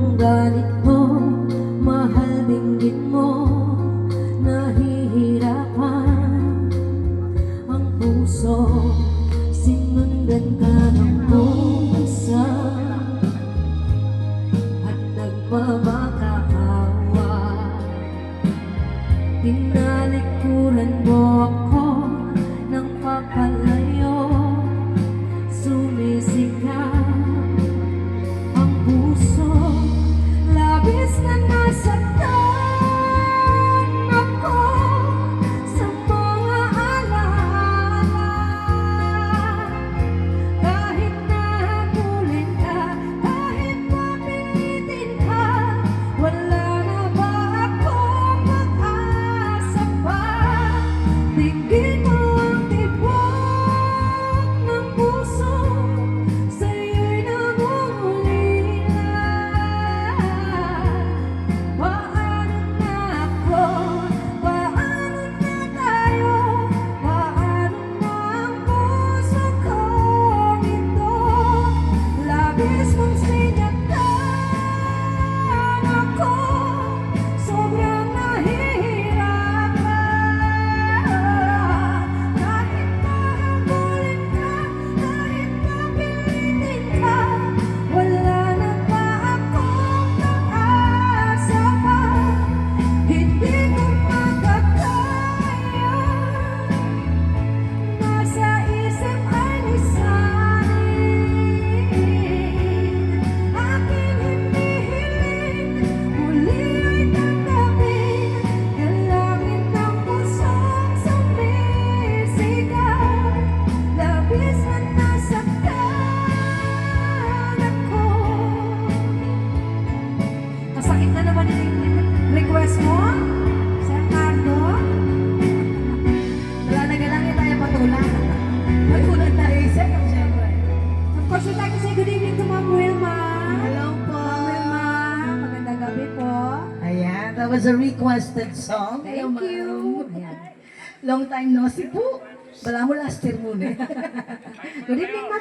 Anong galit mo, mahal dinggin mo, nahihirapan ang puso, sinundan ka ng pusa at nagmamakaawa. Tinalikuran mo ako ng papalayo, sumisigaw ang puso, labis na nasaktan ako sa mga alaala. Kahit nahabulin ka, kahit mapilitin ka, wala na ba akong pag-asa pa? Tingin mo ang tibok ng puso, sa'yo'y namumulila. Paano na ako? Paano na tayo? Paano na ang puso kong ito? Labis mong sinaktan ako, sobrang nahihirapan. Kahit mahabulin ka, kahit mapilitin ka, wala na ba akong pag-asa pa? Hindi ko makakaya, nasa isip ay lisanin. Aking hinihiling, muli ay tanggapin, dalangin ng pusong sumisigaw. Labis na nasaktan ako. Kasakit na naman yung request mo, Sir Nardo. Wala na galangin tayo patulan. Patulan tayo isa, siyempre. Of course, we'd like to say good evening to Ma'am Wilma. Hello po. Ma'am Wilma, magandang gabi po. Ayan, that was a requested song. Thank Hello, you. ma'am. Ayan. Long time no see po. Bala mo last year muna. Good evening, Ma'am